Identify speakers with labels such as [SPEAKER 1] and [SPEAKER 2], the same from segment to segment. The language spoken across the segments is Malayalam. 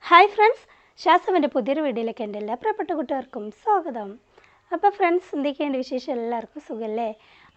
[SPEAKER 1] ഹായ് ഫ്രണ്ട്സ്, ശാസ്ത്രവിൻ്റെ പുതിയൊരു വീഡിയോയിലേക്ക് എൻ്റെ എല്ലാ പ്രിയപ്പെട്ട കൂട്ടുകാർക്കും സ്വാഗതം. അപ്പോൾ ഫ്രണ്ട്സ്, എന്തൊക്കെയുണ്ട് വിശേഷം? എല്ലാവർക്കും സുഖമല്ലേ?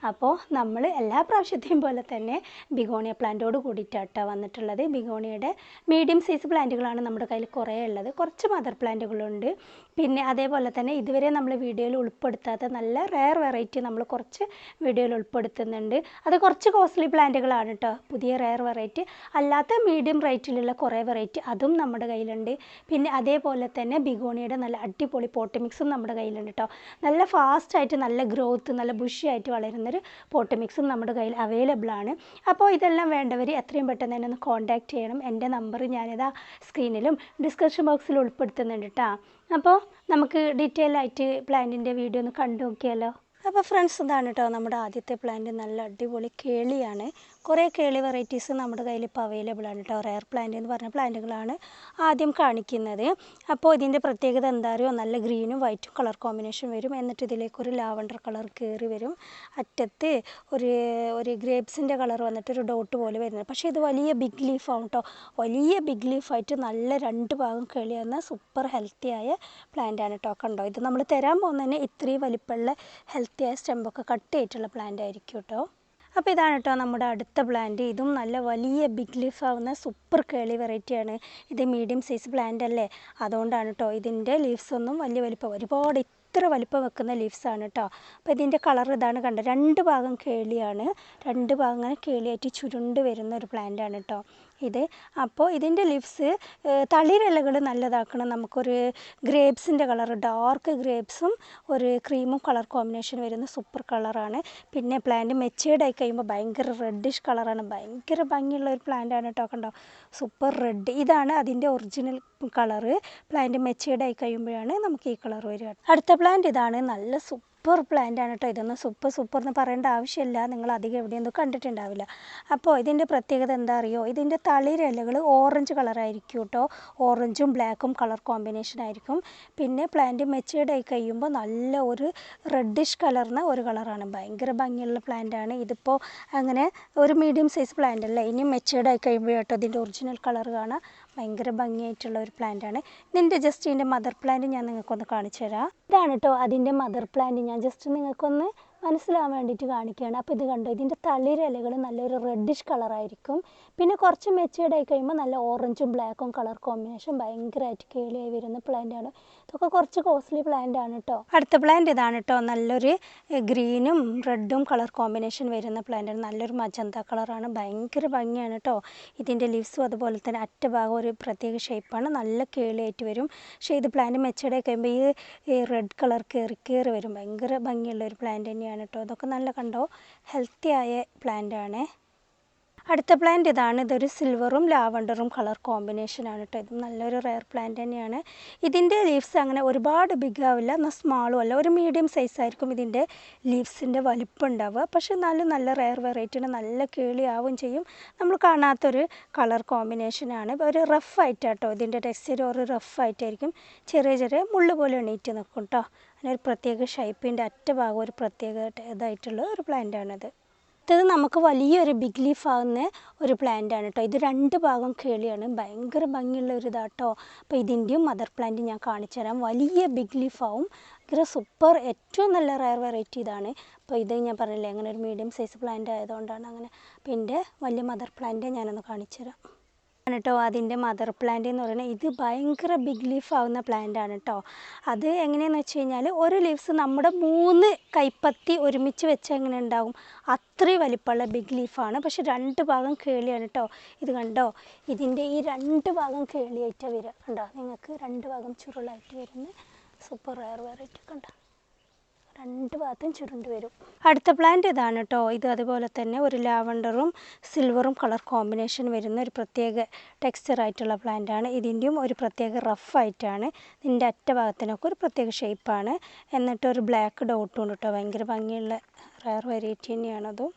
[SPEAKER 1] അപ്പോൾ നമ്മൾ എല്ലാ പ്രാവശ്യത്തെയും പോലെ തന്നെ ബിഗോണിയ പ്ലാന്റോട് കൂടിയിട്ടാണ് വന്നിട്ടുള്ളത്. ബിഗോണിയയുടെ മീഡിയം സൈസ് പ്ലാന്റുകളാണ് നമ്മുടെ കയ്യിൽ കുറേ ഉള്ളത്. കുറച്ച് മദർ പ്ലാന്റുകളുണ്ട്. പിന്നെ അതേപോലെ തന്നെ ഇതുവരെ നമ്മൾ വീഡിയോയിൽ ഉൾപ്പെടുത്താത്ത നല്ല റെയർ വെറൈറ്റി നമ്മൾ കുറച്ച് വീഡിയോയിൽ ഉൾപ്പെടുത്തുന്നുണ്ട്. അത് കുറച്ച് കോസ്റ്റ്ലി പ്ലാന്റുകളാണ് കേട്ടോ. പുതിയ റെയർ വെറൈറ്റി അല്ലാത്ത മീഡിയം റേറ്റിലുള്ള കുറേ വെറൈറ്റി അതും നമ്മുടെ കയ്യിലുണ്ട്. പിന്നെ അതേപോലെ തന്നെ ബിഗോണിയയുടെ നല്ല അടിപൊളി പോട്ട് മിക്സും നമ്മുടെ കയ്യിലുണ്ട് കേട്ടോ. നല്ല ഫാസ്റ്റായിട്ട് നല്ല ഗ്രോത്ത് നല്ല ബുഷിയായിട്ട് വളരുന്നൊരു പോട്ട് മിക്സും നമ്മുടെ കയ്യിൽ അവൈലബിൾ ആണ്. അപ്പോൾ ഇതെല്ലാം വേണ്ടവർ എത്രയും പെട്ടെന്ന് തന്നെ ഒന്ന് കോൺടാക്റ്റ് ചെയ്യണം. എൻ്റെ നമ്പർ ഞാനിതാ സ്ക്രീനിലും ഡിസ്ക്രിപ്ഷൻ ബോക്സിൽ ഉൾപ്പെടുത്തുന്നുണ്ട് കേട്ടോ. അപ്പോൾ നമുക്ക് ഡീറ്റെയിൽ ആയിട്ട് പ്ലാന്റിൻ്റെ വീഡിയോ ഒന്ന് കണ്ടു നോക്കിയാലോ. അപ്പോൾ ഫ്രണ്ട്സ്, ഇതാണ് കേട്ടോ നമ്മുടെ ആദ്യത്തെ പ്ലാന്റ്. നല്ല അടിപൊളി കേളിയാണ്. കുറേ കേളി വെറൈറ്റീസ് നമ്മുടെ കയ്യിൽ ഇപ്പോൾ അവൈലബിൾ ആണ് കേട്ടോ. റെയർ പ്ലാന്റ് എന്ന് പറഞ്ഞ പ്ലാന്റുകളാണ് ആദ്യം കാണിക്കുന്നത്. അപ്പോൾ ഇതിൻ്റെ പ്രത്യേകത എന്താ അറിയോ? നല്ല ഗ്രീനും വൈറ്റും കളർ കോമ്പിനേഷൻ വരും. എന്നിട്ട് ഇതിലേക്കൊരു ലാവണ്ടർ കളർ കയറി വരും. അറ്റത്ത് ഒരു ഗ്രേപ്സിൻ്റെ കളർ വന്നിട്ട് ഒരു ഡോട്ട് പോലെ വരുന്നത്. പക്ഷേ ഇത് വലിയ ബിഗ് ലീഫാണ് കേട്ടോ. വലിയ ബിഗ് ലീഫായിട്ട് നല്ല രണ്ട് ഭാഗം കേളിയാവുന്ന സൂപ്പർ ഹെൽത്തിയായ പ്ലാന്റാണ് കേട്ടോ. കണ്ടോ, ഇത് നമ്മൾ തരാൻ പോകുന്നതന്നെ ഇത്രയും വലിപ്പമുള്ള ഹെൽത്തിയായ സ്റ്റെമ്പൊക്കെ കട്ട് ചെയ്തിട്ടുള്ള പ്ലാന്റ് ആയിരിക്കും കേട്ടോ. അപ്പോൾ ഇതാണ് കേട്ടോ നമ്മുടെ അടുത്ത പ്ലാന്റ്. ഇതും നല്ല വലിയ ബിഗ് ലീഫ് ആവുന്ന സൂപ്പർ കേളി വെറൈറ്റിയാണ്. ഇത് മീഡിയം സൈസ് പ്ലാന്റ് അല്ലേ, അതുകൊണ്ടാണ് കേട്ടോ. ഇതിൻ്റെ ലീവ്സ് ഒന്നും വലിയ വലിപ്പം ഒരുപാട് ഇത്ര വലിപ്പം വെക്കുന്ന ലീവ്സാണ് കേട്ടോ. അപ്പോൾ ഇതിൻ്റെ കളർ ഇതാണ് കണ്ടോ. രണ്ട് ഭാഗം കേളിയാണ്. രണ്ട് ഭാഗം അങ്ങനെ കേളിയായിട്ട് ചുരുണ്ട് വരുന്ന ഒരു പ്ലാന്റാണ് കേട്ടോ ഇത്. അപ്പോൾ ഇതിൻ്റെ ലീവ്സ് തളിരിലകൾ നല്ലതാക്കണം. നമുക്കൊരു ഗ്രേപ്സിൻ്റെ കളർ, ഡാർക്ക് ഗ്രേപ്സും ഒരു ക്രീമും കളർ കോമ്പിനേഷൻ വരുന്ന സൂപ്പർ കളറാണ്. പിന്നെ പ്ലാന്റ് മെച്ചേർഡ് ആയി കഴിയുമ്പോൾ ഭയങ്കര റെഡിഷ് കളറാണ്. ഭയങ്കര ഭംഗിയുള്ള ഒരു പ്ലാന്റാണ് കേട്ടോ. കണ്ടോ, സൂപ്പർ റെഡ്. ഇതാണ് അതിൻ്റെ ഒറിജിനൽ കളറ്. പ്ലാന്റ് മെച്ചേർഡ് ആയി കഴിയുമ്പോഴാണ് നമുക്ക് ഈ കളർ വരിക. അടുത്ത പ്ലാന്റ് ഇതാണ്. നല്ല സൂപ്പർ പ്ലാന്റ് ആണ് കേട്ടോ. ഇതൊന്നും സൂപ്പർ എന്ന് പറയേണ്ട ആവശ്യമില്ല. നിങ്ങൾ അധികം എവിടെയൊന്നും കണ്ടിട്ടുണ്ടാവില്ല. അപ്പോൾ ഇതിൻ്റെ പ്രത്യേകത എന്താ അറിയോ? ഇതിൻ്റെ തളിരിലകൾ ഓറഞ്ച് കളറായിരിക്കും കേട്ടോ. ഓറഞ്ചും ബ്ലാക്കും കളർ കോമ്പിനേഷൻ ആയിരിക്കും. പിന്നെ പ്ലാന്റ് മെച്ചേർഡ് ആയി കഴിയുമ്പോൾ നല്ല ഒരു റെഡിഷ് കലർന്ന ഒരു കളറാണ്. ഭയങ്കര ഭംഗിയുള്ള പ്ലാന്റാണ്. ഇതിപ്പോൾ അങ്ങനെ ഒരു മീഡിയം സൈസ് പ്ലാന്റ് അല്ലേ. ഇനി മെച്ചേർഡ് ആയി കഴിയുമ്പോഴാട്ടോ ഇതിൻ്റെ ഒറിജിനൽ കളർ കാണാം. ഭയങ്കര ഭംഗിയായിട്ടുള്ള ഒരു പ്ലാന്റാണ്. ഇതിൻ്റെ മദർ പ്ലാന്റ് ഞാൻ നിങ്ങൾക്കൊന്ന് കാണിച്ചു തരാം. ഇതാണ് കേട്ടോ അതിൻ്റെ മദർ പ്ലാന്റ്. ഞാൻ ജസ്റ്റ് നിങ്ങൾക്കൊന്ന് മനസ്സിലാവാൻ വേണ്ടിയിട്ട് കാണിക്കുകയാണ്. അപ്പോൾ ഇത് കണ്ടോ, ഇതിൻ്റെ തളിരിലകൾ നല്ലൊരു റെഡിഷ് കളറായിരിക്കും. പിന്നെ കുറച്ച് മെച്ചേർഡ് ആയി കഴിയുമ്പോൾ നല്ല ഓറഞ്ചും ബ്ലാക്കും കളർ കോമ്പിനേഷൻ ഭയങ്കരമായിട്ട് കേളിയായി വരുന്ന പ്ലാന്റാണ്. ഇതൊക്കെ കുറച്ച് കോസ്റ്റ്ലി പ്ലാന്റ് ആണ് കേട്ടോ. അടുത്ത പ്ലാന്റ് ഇതാണ് കേട്ടോ. നല്ലൊരു ഗ്രീനും റെഡും കളർ കോമ്പിനേഷൻ വരുന്ന പ്ലാന്റാണ്. നല്ലൊരു മജന്ത കളറാണ്. ഭയങ്കര ഭംഗിയാണ് കേട്ടോ. ഇതിൻ്റെ ലീവ്സും അതുപോലെ തന്നെ അറ്റഭാഗം ഒരു പ്രത്യേക ഷേപ്പാണ്. നല്ല കേളിയായിട്ട് വരും. പക്ഷേ ഇത് പ്ലാന്റ് മെച്ചേർഡ് ആയി കഴിയുമ്പോൾ ഈ റെഡ് കളർ കയറി വരും. ഭയങ്കര ഭംഗിയുള്ള ഒരു പ്ലാന്റ് തന്നെയാണ് കേട്ടോ. ഇതൊക്കെ നല്ല കണ്ടോ ഹെൽത്തി ആയ പ്ലാന്റ് ആണ്. അടുത്ത പ്ലാന്റ് ഇതാണ്. ഇതൊരു സിൽവറും ലാവണ്ടറും കളർ കോമ്പിനേഷനാണ് കേട്ടോ. ഇത് നല്ലൊരു റെയർ പ്ലാന്റ് തന്നെയാണ്. ഇതിൻ്റെ ലീവ്സ് അങ്ങനെ ഒരുപാട് ബിഗ് ആവില്ല, എന്നാൽ സ്മാളും അല്ല. ഒരു മീഡിയം സൈസ് ആയിരിക്കും ഇതിൻ്റെ ലീവ്സിൻ്റെ വലിപ്പം ഉണ്ടാവുക. പക്ഷേ നല്ല റെയർ വെറൈറ്റിയാണ്. നല്ല കേളിയാവും ചെയ്യും. നമ്മൾ കാണാത്തൊരു കളർ കോമ്പിനേഷനാണ്. ഒരു റഫായിട്ടാട്ടോ ഇതിൻ്റെ ടെക്സ്ചർ. ഒരു റഫായിട്ടായിരിക്കും. ചെറിയ മുള്ളു പോലെ എണീറ്റ് നിൽക്കും കേട്ടോ. അതിനൊരു പ്രത്യേക ഷേപ്പിൻ്റെ അറ്റഭാഗം ഒരു പ്രത്യേക ഇതായിട്ടുള്ള ഒരു പ്ലാന്റാണിത്. ഇത് നമുക്ക് വലിയൊരു ബിഗ് ലീഫ് ആവുന്ന ഒരു പ്ലാന്റ് ആണ് കേട്ടോ. ഇത് രണ്ട് ഭാഗം കേളിയാണ്. ഭയങ്കര ഭംഗിയുള്ള ഒരു ഇതാട്ടോ. അപ്പോൾ ഇതിൻ്റെയും മദർ പ്ലാന്റ് ഞാൻ കാണിച്ചു തരാം. വലിയ ബിഗ് ലീഫ് ആവും. ഭയങ്കര സൂപ്പർ ഏറ്റവും നല്ല റയർ വെറൈറ്റി ഇതാണ്. അപ്പോൾ ഇത് ഞാൻ പറഞ്ഞില്ലേ അങ്ങനെ ഒരു മീഡിയം സൈസ് പ്ലാന്റ് ആയതുകൊണ്ടാണ് അങ്ങനെ. അപ്പോൾ ഇതിൻ്റെ വലിയ മദർ പ്ലാന്റ് ഞാനൊന്ന് കാണിച്ചു തരാം കേട്ടോ. അതിൻ്റെ മദർ പ്ലാന്റ് എന്ന് പറയുന്നത് ഇത് ഭയങ്കര ബിഗ് ലീഫ് ആവുന്ന പ്ലാന്റ് ആണ് കേട്ടോ. അത് എങ്ങനെയാണെന്ന് വെച്ച് കഴിഞ്ഞാൽ ഒരു ലീവ്സ് നമ്മുടെ 3 കൈപ്പത്തി ഒരുമിച്ച് വെച്ച് എങ്ങനെ ഉണ്ടാകും അത്രയും വലിപ്പമുള്ള ബിഗ് ലീഫാണ്. പക്ഷെ രണ്ട് ഭാഗം കേളിയാണ് കേട്ടോ. ഇത് കണ്ടോ, ഇതിൻ്റെ ഈ രണ്ട് ഭാഗം കേളിയായിട്ട് വരിക കണ്ടോ. നിങ്ങൾക്ക് രണ്ട് ഭാഗം ചുരുളായിട്ട് വരുന്ന സൂപ്പർ റെയർ വെറൈറ്റി കണ്ടോ. രണ്ട് ഭാഗത്തും ചുരുണ്ട് വരും. അടുത്ത പ്ലാന്റ് ഇതാണ് കേട്ടോ. ഇത് അതുപോലെ തന്നെ ഒരു ലാവണ്ടറും സിൽവറും കളർ കോമ്പിനേഷൻ വരുന്ന ഒരു പ്രത്യേക ടെക്സ്ചറായിട്ടുള്ള പ്ലാന്റാണ്. ഇതിൻ്റെയും ഒരു പ്രത്യേക റഫായിട്ടാണ്. ഇതിൻ്റെ അറ്റഭാഗത്തിനൊക്കെ ഒരു പ്രത്യേക ഷേപ്പാണ്. എന്നിട്ടൊരു ബ്ലാക്ക് ഡോട്ടും ഉണ്ട് കേട്ടോ. ഭയങ്കര ഭംഗിയുള്ള റെയർ വെറൈറ്റി തന്നെയാണതും.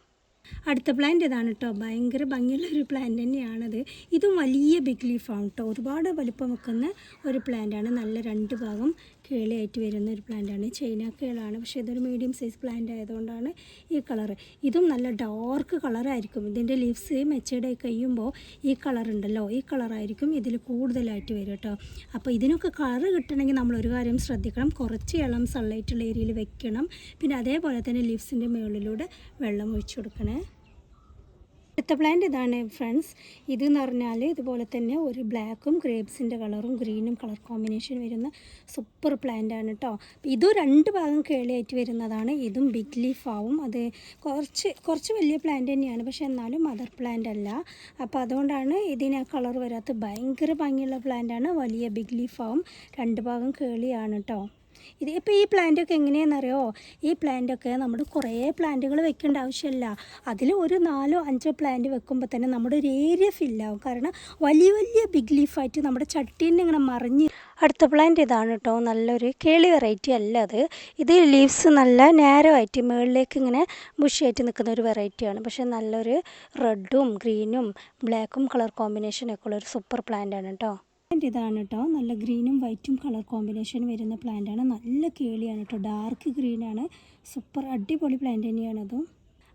[SPEAKER 1] അടുത്ത പ്ലാന്റ് ഇതാണ് കേട്ടോ. ഭയങ്കര ഭംഗിയുള്ള ഒരു പ്ലാന്റ് തന്നെയാണത്. ഇതും വലിയ ബിഗ് ലീഫാണ് കേട്ടോ. ഒരുപാട് വലുപ്പം വെക്കുന്ന ഒരു പ്ലാന്റാണ്. നല്ല 2 ഭാഗം കേളിയായിട്ട് വരുന്ന ഒരു പ്ലാന്റാണ്. ചൈന കേളാണ്, പക്ഷേ ഇതൊരു മീഡിയം സൈസ് പ്ലാന്റ് ആയതുകൊണ്ടാണ് ഈ കളറ്. ഇതും നല്ല ഡാർക്ക് കളറായിരിക്കും. ഇതിൻ്റെ ലീവ്സ് മെച്ചേർഡായി കഴിയുമ്പോൾ ഈ കളറുണ്ടല്ലോ, ഈ കളറായിരിക്കും ഇതിൽ കൂടുതലായിട്ട് വരും കേട്ടോ. അപ്പോൾ ഇതിനൊക്കെ കളറ് കിട്ടണമെങ്കിൽ നമ്മളൊരു കാര്യം ശ്രദ്ധിക്കണം. കുറച്ച് ഇളം സൺലൈറ്റുള്ള ഏരിയയിൽ വെക്കണം. പിന്നെ അതേപോലെ തന്നെ ലീവ്സിൻ്റെ മുകളിലൂടെ വെള്ളം ഒഴിച്ചു കൊടുക്കണേ. അടുത്ത പ്ലാന്റ് ഇതാണ് ഫ്രണ്ട്സ്. ഇതെന്ന് പറഞ്ഞാൽ ഇതുപോലെ തന്നെ ഒരു ബ്ലാക്കും ഗ്രേപ്സിൻ്റെ കളറും ഗ്രീനും കളർ കോമ്പിനേഷൻ വരുന്ന സൂപ്പർ പ്ലാന്റ് ആണ് കേട്ടോ. ഇതും 2 ഭാഗം കേളിയായിട്ട് വരുന്നതാണ്. ഇതും ബിഗ് ലീഫ് ആവും. അത് കുറച്ച് വലിയ പ്ലാന്റ് തന്നെയാണ്, പക്ഷേ എന്നാലും മദർ പ്ലാന്റ് അല്ല. അപ്പോൾ അതുകൊണ്ടാണ് ഇതിന് കളർ വരാത്ത. ഭയങ്കര ഭംഗിയുള്ള പ്ലാന്റാണ്. വലിയ ബിഗ് ലീഫ് ആവും. 2 ഭാഗം കേളിയാണ് കേട്ടോ. ഇപ്പോൾ ഈ പ്ലാന്റൊക്കെ എങ്ങനെയാണെന്നറിയോ? ഈ പ്ലാന്റൊക്കെ നമ്മൾ കുറേ പ്ലാന്റുകൾ വെക്കേണ്ട ആവശ്യമില്ല. അതിൽ ഒരു 4-5 പ്ലാന്റ് വെക്കുമ്പോൾ തന്നെ നമ്മുടെ ഒരു ഏരിയ ഫില്ലാവും. കാരണം വലിയ വലിയ ബിഗ് ലീഫായിട്ട് നമ്മുടെ ചട്ടീനെ ഇങ്ങനെ മറിഞ്ഞ്. അടുത്ത പ്ലാന്റ് ഇതാണ് കേട്ടോ. നല്ലൊരു കേളി വെറൈറ്റി അല്ല അത്. ഇത് ലീവ്സ് നല്ല നാരോ ആയിട്ട് മുകളിലേക്ക് ഇങ്ങനെ ബുഷിയായിട്ട് നിൽക്കുന്ന ഒരു വെറൈറ്റിയാണ്. പക്ഷേ നല്ലൊരു റെഡും ഗ്രീനും ബ്ലാക്കും കളർ കോമ്പിനേഷനൊക്കെ ഉള്ളൊരു സൂപ്പർ പ്ലാന്റാണ് കേട്ടോ. ഇതാണ് കേട്ടോ. നല്ല ഗ്രീനും വൈറ്റും കളർ കോമ്പിനേഷൻ വരുന്ന പ്ലാന്റാണ്. നല്ല കേളിയാണ് കേട്ടോ. ഡാർക്ക് ഗ്രീനാണ്. സൂപ്പർ അടിപൊളി പ്ലാന്റ് തന്നെയാണതും.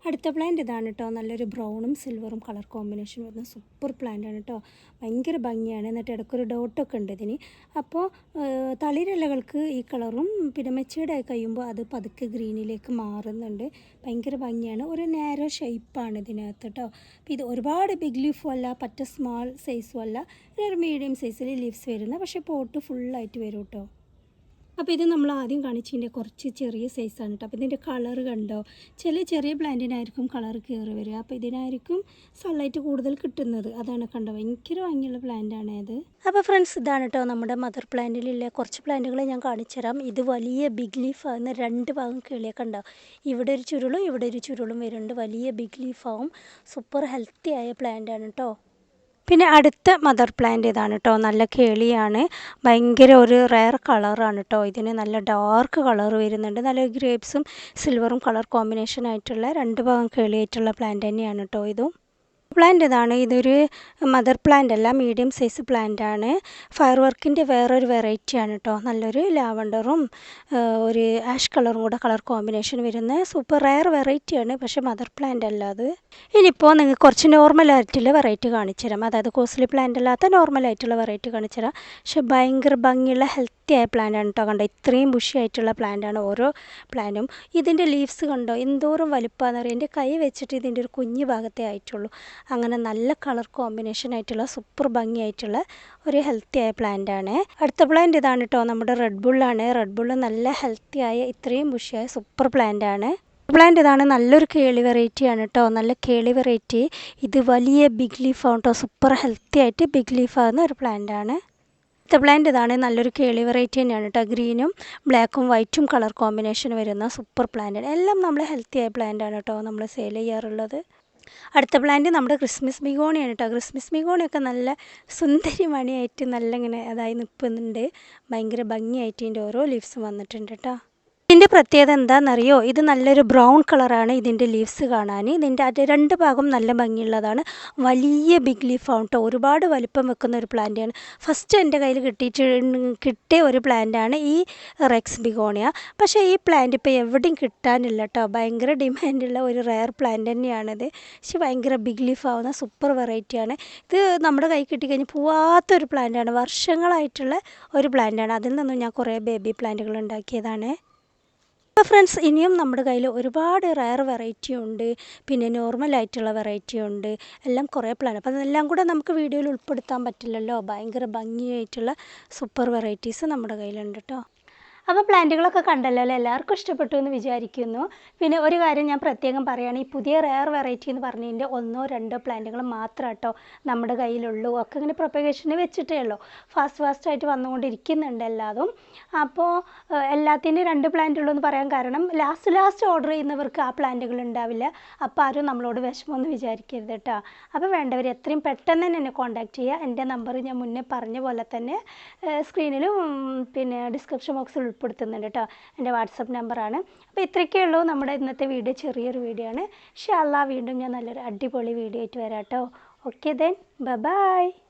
[SPEAKER 1] അടുത്ത പ്ലാന്റ് ഇതാണ് കേട്ടോ. നല്ലൊരു ബ്രൗണും സിൽവറും കളർ കോമ്പിനേഷൻ വരുന്ന സൂപ്പർ പ്ലാന്റാണ് കേട്ടോ. ഭയങ്കര ഭംഗിയാണ്. എന്നിട്ട് ഇടയ്ക്കൊരു ഡോട്ടൊക്കെ ഉണ്ട് ഇതിന്. അപ്പോൾ തളിരിലകൾക്ക് ഈ കളറും പിന്നെ മെച്ചേർഡായി കഴിയുമ്പോൾ അത് പതുക്കെ ഗ്രീനിലേക്ക് മാറുന്നുണ്ട്. ഭയങ്കര ഭംഗിയാണ്. ഒരു നാരോ ഷേപ്പാണ് ഇതിനകത്ത് കേട്ടോ. അപ്പോൾ ഇത് ഒരുപാട് ബിഗ് ലീഫും അല്ല, പറ്റ സ്മാൾ സൈസും അല്ല. ഒരു മീഡിയം സൈസിൽ ലീവ്സ് വരുന്ന, പക്ഷേ പോട്ട് ഫുള്ളായിട്ട് വരും കേട്ടോ. അപ്പോൾ ഇത് നമ്മൾ ആദ്യം കാണിച്ചതിൻ്റെ കുറച്ച് ചെറിയ സൈസാണ് കേട്ടോ. അപ്പോൾ ഇതിൻ്റെ കളർ കണ്ടോ? ചെറിയ പ്ലാന്റിനായിരിക്കും കളർ കയറി വരിക. അപ്പോൾ ഇതിനായിരിക്കും സൺലൈറ്റ് കൂടുതൽ കിട്ടുന്നത്. അതാണ് കണ്ടോ. ഭയങ്കര ഭംഗിയുള്ള പ്ലാന്റാണ് അത്. അപ്പോൾ ഫ്രണ്ട്സ് ഇതാണ് കേട്ടോ നമ്മുടെ മദർ പ്ലാന്റിലുള്ള കുറച്ച് പ്ലാന്റുകൾ ഞാൻ കാണിച്ചു തരാം. ഇത് വലിയ ബിഗ് ലീഫ് ആകുന്ന 2 ഭാഗം കിളിയൊക്കെ ഉണ്ടാവും. ഇവിടെ ഒരു ചുരുളും ഇവിടെ ഒരു ചുരുളും വരുന്നുണ്ട്. വലിയ ബിഗ് ലീഫാവും. സൂപ്പർ ഹെൽത്തി ആയ പ്ലാന്റാണ് കേട്ടോ. പിന്നെ അടുത്ത മദർ പ്ലാന്റ് ഇതാണ് കേട്ടോ. നല്ല കേളിയാണ്. ഭയങ്കര ഒരു റെയർ കളറാണ് കേട്ടോ. ഇതിന് നല്ല ഡാർക്ക് കളർ വരുന്നുണ്ട്. നല്ല ഗ്രേപ്സും സിൽവറും കളർ കോമ്പിനേഷൻ ആയിട്ടുള്ള 2 ഭാഗം കേളിയായിട്ടുള്ള പ്ലാന്റ് തന്നെയാണ് കേട്ടോ ഇതും. പ്ലാന്റ് ഇതാണ്. ഇതൊരു മദർ പ്ലാന്റ് അല്ല, മീഡിയം സൈസ് പ്ലാന്റ് ആണ്. ഫയർ വർക്കിൻ്റെ വേറൊരു വെറൈറ്റിയാണ് കേട്ടോ. നല്ലൊരു ലാവണ്ടറും ഒരു ആഷ് കളറും കൂടെ കളർ കോമ്പിനേഷൻ വരുന്ന സൂപ്പർ റയർ വെറൈറ്റിയാണ്. പക്ഷേ മദർ പ്ലാന്റ് അല്ല അത്. ഇനിയിപ്പോൾ നിങ്ങൾക്ക് കുറച്ച് നോർമലായിട്ടുള്ള വെറൈറ്റി കാണിച്ചു തരാം. അതായത് കോസ്റ്റ്ലി പ്ലാന്റ് അല്ലാത്ത നോർമലായിട്ടുള്ള വെറൈറ്റി കാണിച്ചു തരാം. പക്ഷേ ഭയങ്കര ഭംഗിയുള്ള ഹെൽത്തി ആയ പ്ലാന്റാണ് കേട്ടോ. കണ്ടോ, ഇത്രയും ബുഷി ആയിട്ടുള്ള പ്ലാന്റാണ് ഓരോ പ്ലാന്റും. ഇതിൻ്റെ ലീവ്സ് കണ്ടോ എന്തോരം വലുപ്പമാണെന്ന് അറിയാം. എൻ്റെ കൈ വെച്ചിട്ട് ഇതിൻ്റെ ഒരു കുഞ്ഞു ഭാഗത്തേ ആയിട്ടുള്ളൂ. അങ്ങനെ നല്ല കളർ കോമ്പിനേഷൻ ആയിട്ടുള്ള സൂപ്പർ ഭംഗിയായിട്ടുള്ള ഒരു ഹെൽത്തി ആയ പ്ലാന്റാണ്. അടുത്ത പ്ലാന്റ് ഇതാണ് കേട്ടോ. നമ്മുടെ റെഡ് ബുള്ളാണ്. റെഡ് ബുള്ള് നല്ല ഹെൽത്തി ആയ ഇത്രയും ബുഷിയായ സൂപ്പർ പ്ലാന്റാണ്. പ്ലാന്റ് ഇതാണ്. നല്ലൊരു കേളി വെറൈറ്റിയാണ് കേട്ടോ. നല്ല കേളി വെറൈറ്റി. ഇത് വലിയ ബിഗ് ലീഫാണ് കേട്ടോ. സൂപ്പർ ഹെൽത്തി ആയിട്ട് ബിഗ് ലീഫാകുന്ന ഒരു പ്ലാന്റാണ്. അടുത്ത പ്ലാന്റ് ഇതാണ്. നല്ലൊരു കേളി വെറൈറ്റി തന്നെയാണ് കേട്ടോ. ഗ്രീനും ബ്ലാക്കും വൈറ്റും കളർ കോമ്പിനേഷൻ വരുന്ന സൂപ്പർ പ്ലാന്റാണ്. എല്ലാം നമ്മൾ ഹെൽത്തി ആയ പ്ലാന്റാണ് കേട്ടോ നമ്മൾ സെയിൽ ചെയ്യാറുള്ളത്. അടുത്ത പ്ലാന്റ് നമ്മുടെ ക്രിസ്മസ് ബിഗോണിയാണ് കേട്ടോ. ക്രിസ്മസ് ബിഗോണിയൊക്കെ നല്ല സുന്ദരി മണിയായിട്ട് നല്ല ഇങ്ങനെ അതായി നിൽക്കുന്നുണ്ട്. ഭയങ്കര ഭംഗിയായിട്ട് ഇതിൻ്റെ ഓരോ ലീവ്സും വന്നിട്ടുണ്ട് കേട്ടോ. ഇതിൻ്റെ പ്രത്യേകത എന്താണെന്നറിയോ? ഇത് നല്ലൊരു ബ്രൗൺ കളറാണ് ഇതിൻ്റെ ലീവ്സ് കാണാൻ. ഇതിൻ്റെ 2 ഭാഗം നല്ല ഭംഗിയുള്ളതാണ്. വലിയ ബിഗ് ലീഫാണ് കേട്ടോ. ഒരുപാട് വലിപ്പം വെക്കുന്ന ഒരു പ്ലാന്റാണ്. ഫസ്റ്റ് എൻ്റെ കയ്യിൽ കിട്ടിയ ഒരു പ്ലാന്റാണ് ഈ റെക്സ് ബിഗോണിയ. പക്ഷേ ഈ പ്ലാന്റ് ഇപ്പോൾ എവിടെയും കിട്ടാനില്ല കേട്ടോ. ഭയങ്കര ഡിമാൻഡുള്ള ഒരു റെയർ പ്ലാന്റ് തന്നെയാണിത്. പക്ഷേ ഭയങ്കര ബിഗ് ലീഫ് ആവുന്ന സൂപ്പർ വെറൈറ്റിയാണ്. ഇത് നമ്മുടെ കൈ കിട്ടിക്കഴിഞ്ഞ് പോവാത്തൊരു പ്ലാന്റാണ്. വർഷങ്ങളായിട്ടുള്ള ഒരു പ്ലാന്റാണ്. അതിൽ നിന്നും ഞാൻ കുറേ ബേബി പ്ലാന്റുകൾ ഉണ്ടാക്കിയതാണ്. അപ്പോൾ ഫ്രണ്ട്സ് ഇനിയും നമ്മുടെ കയ്യിൽ ഒരുപാട് റയർ വെറൈറ്റി ഉണ്ട്. പിന്നെ നോർമലായിട്ടുള്ള വെറൈറ്റി ഉണ്ട്. എല്ലാം കുറേ പ്ലാന്റ്. അപ്പോൾ അതെല്ലാം കൂടെ നമുക്ക് വീഡിയോയിൽ ഉൾപ്പെടുത്താൻ പറ്റില്ലല്ലോ. ഭയങ്കര ഭംഗിയായിട്ടുള്ള സൂപ്പർ വെറൈറ്റീസ് നമ്മുടെ കയ്യിലുണ്ട് കേട്ടോ. അപ്പോൾ പ്ലാന്റുകളൊക്കെ കണ്ടല്ലോ അല്ലേ? എല്ലാവർക്കും ഇഷ്ടപ്പെട്ടു എന്ന് വിചാരിക്കുന്നു. പിന്നെ ഒരു കാര്യം ഞാൻ പ്രത്യേകം പറയുകയാണ്. ഈ പുതിയ റെയർ വെറൈറ്റി എന്ന് പറഞ്ഞതിൻ്റെ 1-2 പ്ലാന്റുകൾ മാത്രം കേട്ടോ നമ്മുടെ കയ്യിലുള്ളൂ. ഒക്കെ ഇങ്ങനെ പ്രൊപ്പഗേഷന് വെച്ചിട്ടേ ഉള്ളൂ. ഫാസ്റ്റായിട്ട് വന്നുകൊണ്ടിരിക്കുന്നുണ്ട് എല്ലാതും. അപ്പോൾ എല്ലാത്തിൻ്റെയും 2 പ്ലാന്റ് ഉള്ളൂ എന്ന് പറയാൻ കാരണം ലാസ്റ്റ് ഓർഡർ ചെയ്യുന്നവർക്ക് ആ പ്ലാന്റുകൾ ഉണ്ടാവില്ല. അപ്പോൾ ആരും നമ്മളോട് വിഷമമൊന്നും വിചാരിക്കരുത് കേട്ടോ. അപ്പോൾ വേണ്ടവർ എത്രയും പെട്ടെന്ന് തന്നെ എന്നെ കോൺടാക്റ്റ് ചെയ്യുക. എൻ്റെ നമ്പർ ഞാൻ മുന്നേ പറഞ്ഞ പോലെ തന്നെ സ്ക്രീനിലും പിന്നെ ഡിസ്ക്രിപ്ഷൻ ബോക്സിൽ ഉൾപ്പെടുത്തുന്നുണ്ട് കേട്ടോ. എൻ്റെ വാട്സപ്പ് നമ്പറാണ്. അപ്പോൾ ഇത്രയൊക്കെ ഉള്ളൂ നമ്മുടെ ഇന്നത്തെ വീഡിയോ. ചെറിയൊരു വീഡിയോ ആണ്. ഇൻഷാ അല്ലാഹ് വീണ്ടും ഞാൻ നല്ലൊരു അടിപൊളി വീഡിയോ ആയിട്ട് വരാം കേട്ടോ. Okay then bye.